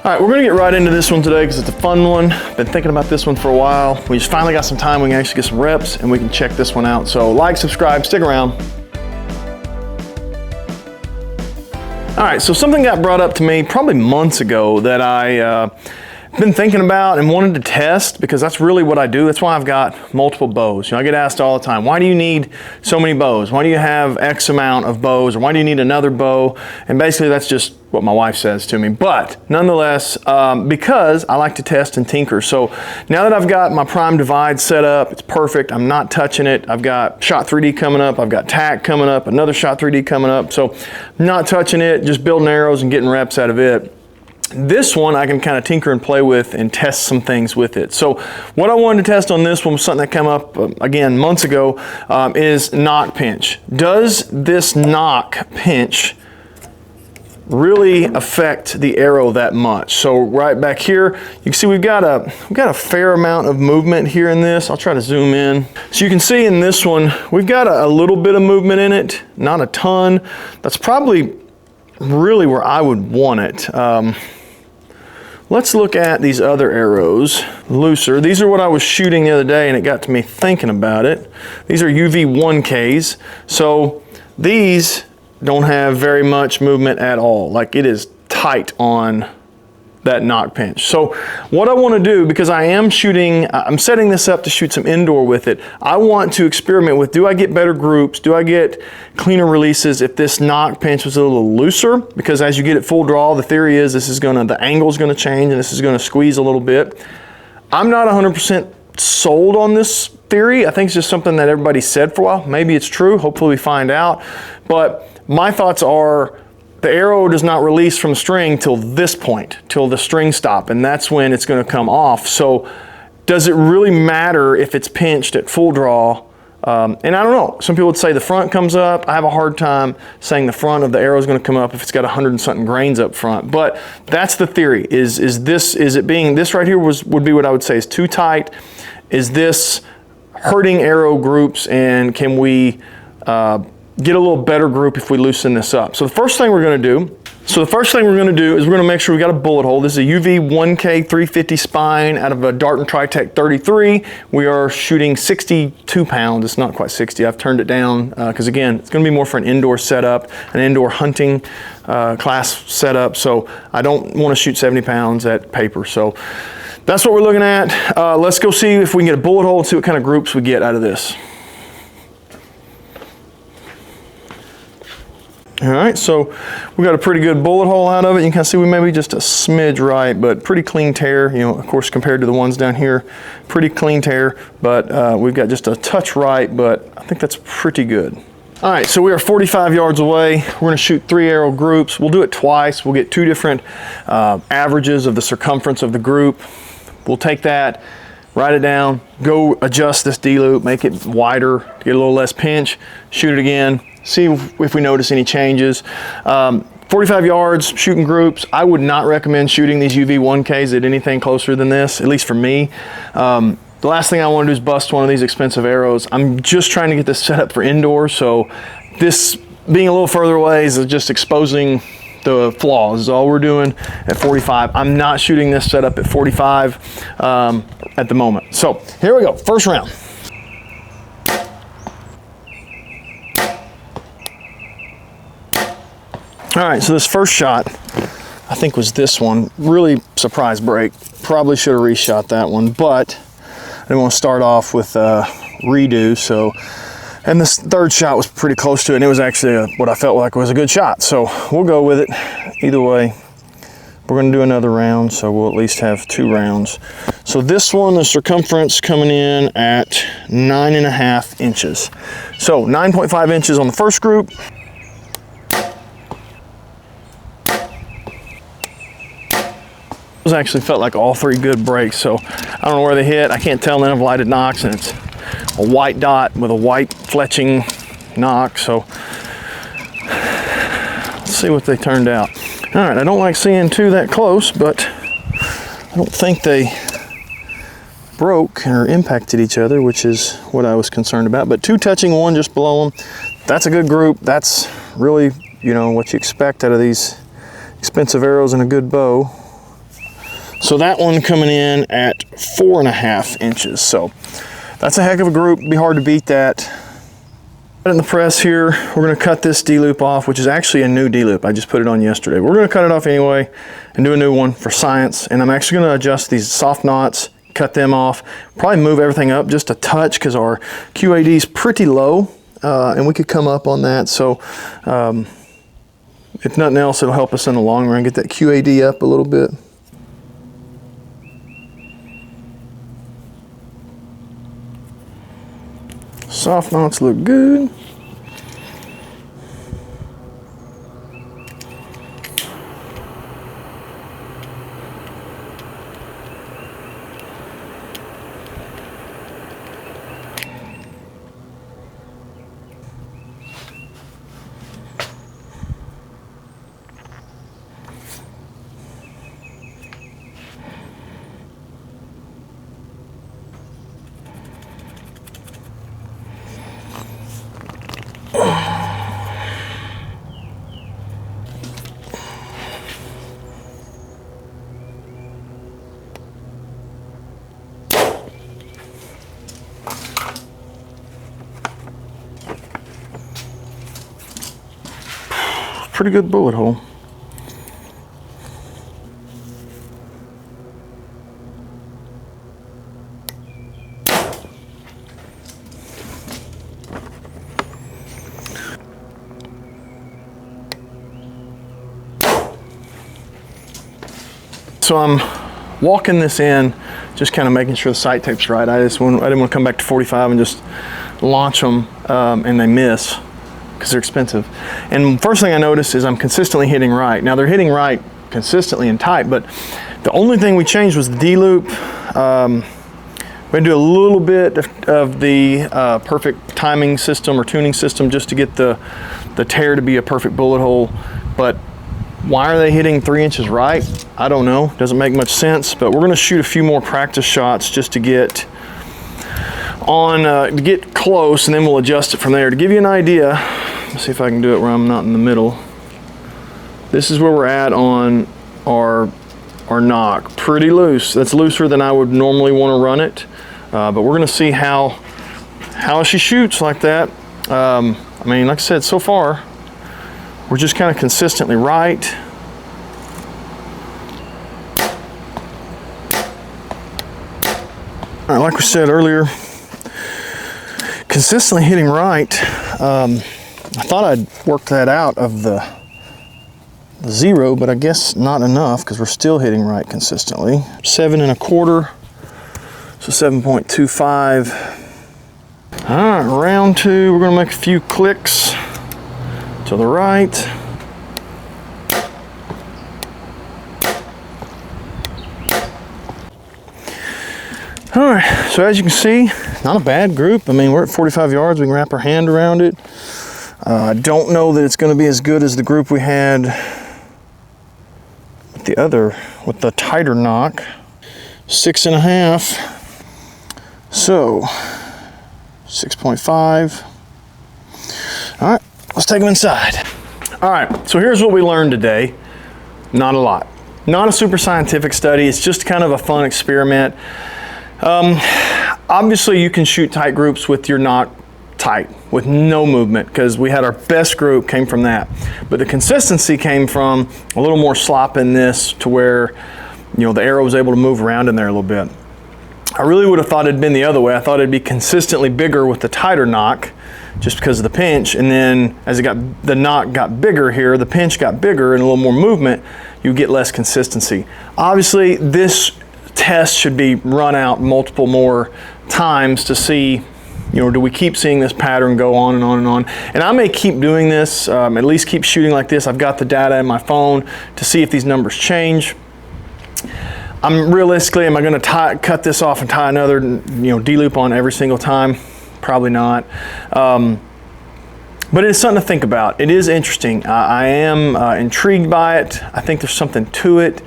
All right, we're gonna get right into this one today because it's a fun one. Been thinking about this one for a while. We just finally got some time. We can actually get some reps and we can check this one out. So like, subscribe, stick around. All right, so something got brought up to me probably months ago that I been thinking about and wanted to test, because that's really what I do. That's why I've got multiple bows. You know, I get asked all the time, why do you need so many bows? Why do you have X amount of bows? Or why do you need another bow? And basically that's just what my wife says to me. But nonetheless, because I like to test and tinker. So now that I've got my prime divide set up, it's perfect. I'm not touching it. I've got Shot 3D coming up. I've got Tac coming up, another Shot 3D coming up. So not touching it, just building arrows and getting reps out of it. This one I can kind of tinker and play with and test some things with it. So what I wanted to test on this one was something that came up again months ago, is Nock pinch. Does this Nock pinch really affect the arrow that much? So right back here, you can see we've got a fair amount of movement here in this. I'll try to zoom in. So you can see in this one, we've got a little bit of movement in it, not a ton. That's probably really where I would want it. Let's look at these other arrows, looser. These are what I was shooting the other day and it got to me thinking about it. These are UV1Ks. So these don't have very much movement at all. Like, it is tight on that Nock pinch. So what I want to do, because I am shooting, I'm setting this up to shoot some indoor with it. I want to experiment with, do I get better groups? Do I get cleaner releases if this Nock pinch was a little looser? Because as you get it full draw, the theory is the angle's gonna change and this is gonna squeeze a little bit. I'm not 100% sold on this theory. I think it's just something that everybody said for a while. Maybe it's true, hopefully we find out. But my thoughts are, the arrow does not release from the string till this point, till the string stop, and that's when it's going to come off. So does it really matter if it's pinched at full draw? And I don't know. Some people would say the front comes up. I have a hard time saying the front of the arrow is going to come up if it's got 100 and something grains up front. But that's the theory. Is it being, this right here would be what I would say is too tight? Is this hurting arrow groups, and can we get a little better group if we loosen this up? So the first thing we're going to do is we're going to make sure we got a bullet hole. This is a UV1K 350 spine out of a Dart & Tritech 33. We are shooting 62 pounds. It's not quite 60. I've turned it down because again, it's going to be more for an indoor setup, an indoor hunting class setup. So I don't want to shoot 70 pounds at paper. So that's what we're looking at. Let's go see if we can get a bullet hole and see what kind of groups we get out of this. All right, so we got a pretty good bullet hole out of it. You can see we maybe just a smidge right, but pretty clean tear. You know, of course, compared to the ones down here, pretty clean tear, but we've got just a touch right, but I think that's pretty good. All right, so we are 45 yards away. We're gonna shoot 3 arrow groups. We'll do it twice. We'll get 2 different averages of the circumference of the group. We'll take that, write it down, go adjust this D-loop, make it wider, get a little less pinch, shoot it again, see if we notice any changes. 45 yards, shooting groups. I would not recommend shooting these UV1Ks at anything closer than this, at least for me. The last thing I want to do is bust one of these expensive arrows. I'm just trying to get this set up for indoors, so this being a little further away is just exposing the flaws is all we're doing at 45. I'm not shooting this setup at 45 at the moment. So here we go, first round. All right, so this first shot, I think was this one. Really surprise break. Probably should have reshot that one, but I didn't want to start off with a redo. So, and this third shot was pretty close to it, and it was actually what I felt like was a good shot. So we'll go with it. Either way, we're gonna do another round, so we'll at least have 2 rounds. So this one, the circumference coming in at 9.5 inches. So 9.5 inches on the first group. Those actually felt like all 3 good breaks, so I don't know where they hit. I can't tell. None of lighted Nocks, and it's a white dot with a white fletching Nock. So let's see what they turned out. All right, I don't like seeing 2 that close, but I don't think they broke or impacted each other, which is what I was concerned about. But 2 touching, 1 just below them. That's a good group. That's really, you know, what you expect out of these expensive arrows and a good bow. So that one coming in at 4.5 inches. So that's a heck of a group. Be hard to beat that. In the press here, we're going to cut this D-loop off, which is actually a new D-loop. I just put it on yesterday. We're going to cut it off anyway and do a new one for science. And I'm actually going to adjust these soft knots, cut them off, probably move everything up just a touch because our QAD is pretty low, and we could come up on that. So if nothing else, it'll help us in the long run, get that QAD up a little bit. Soft knots look good. Pretty good bullet hole. So I'm walking this in, just kind of making sure the sight tape's right. I didn't want to come back to 45 and just launch them and they miss, because they're expensive. And first thing I noticed is I'm consistently hitting right. Now they're hitting right consistently and tight, but the only thing we changed was the D-loop. We had to do a little bit of the perfect timing system or tuning system just to get the tear to be a perfect bullet hole. But why are they hitting 3 inches right? I don't know, doesn't make much sense, but we're gonna shoot a few more practice shots just to get on, to get close, and then we'll adjust it from there. To give you an idea, let's see if I can do it where I'm not in the middle. This is where we're at on our Nock. Pretty loose. That's looser than I would normally want to run it, but we're going to see how she shoots like that. I mean, like I said, so far we're just kind of consistently right. All right, like we said earlier, consistently hitting right. I thought I'd worked that out of the zero, but I guess not enough, because we're still hitting right consistently. 7 1/4, so 7.25. All right, round 2, we're gonna make a few clicks to the right. All right, so as you can see, not a bad group. I mean, we're at 45 yards, we can wrap our hand around it. I don't know that it's going to be as good as the group we had with the tighter Nock. 6.5. So 6.5. All right, let's take them inside. All right, so here's what we learned today. Not a lot. Not a super scientific study. It's just kind of a fun experiment. Obviously you can shoot tight groups with your Nock tight with no movement, because we had our best group came from that, but the consistency came from a little more slop in this, to where, you know, the arrow was able to move around in there a little bit. I really would have thought it'd been the other way. I thought it'd be consistently bigger with the tighter Nock, just because of the pinch, and then as the Nock got bigger here, the pinch got bigger and a little more movement, you get less consistency. Obviously this test should be run out multiple more times to see, you know, do we keep seeing this pattern go on and on and on? And I may keep doing this, at least keep shooting like this. I've got the data in my phone to see if these numbers change. Realistically, am I going to cut this off and tie another, you know, D-loop on every single time? Probably not. But it's something to think about. It is interesting. I am intrigued by it. I think there's something to it.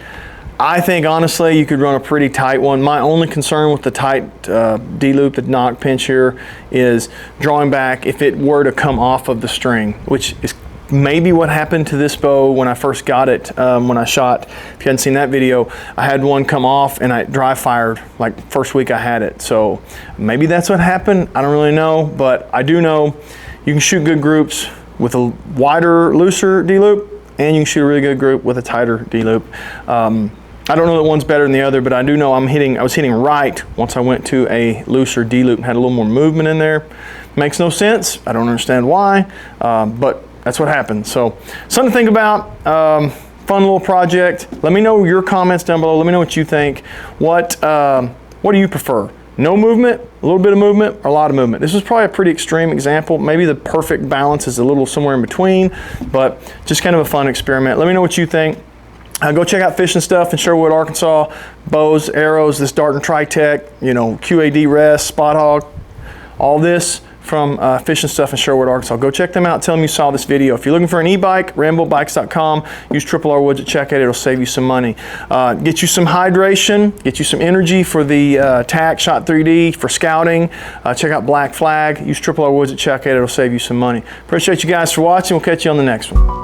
I think honestly you could run a pretty tight one. My only concern with the tight D-loop, the Nock pinch here, is drawing back if it were to come off of the string, which is maybe what happened to this bow when I first got it, when I shot. If you hadn't seen that video, I had one come off and I dry fired like first week I had it. So maybe that's what happened. I don't really know, but I do know you can shoot good groups with a wider, looser D-loop, and you can shoot a really good group with a tighter D-loop. I don't know that one's better than the other, but I do know I was hitting right once I went to a looser D-loop and had a little more movement in there. Makes no sense. I don't understand why, but that's what happened. So something to think about. Fun little project. Let me know your comments down below. Let me know what you think. What do you prefer? No movement, a little bit of movement, or a lot of movement? This is probably a pretty extreme example. Maybe the perfect balance is a little somewhere in between, but just kind of a fun experiment. Let me know what you think. Go check out Fishing Stuff in Sherwood, Arkansas. Bows, arrows, this Dart and Tritech, you know, QAD Rest, Spot Hog, all this from Fishing Stuff in Sherwood, Arkansas. Go check them out. Tell them you saw this video. If you're looking for an e-bike, RamboBikes.com. Use TripleRwoods at checkout. It'll save you some money. Get you some hydration. Get you some energy for the TAC Shot 3D for scouting. Check out Black Flag. Use TripleRwoods at checkout. It'll save you some money. Appreciate you guys for watching. We'll catch you on the next one.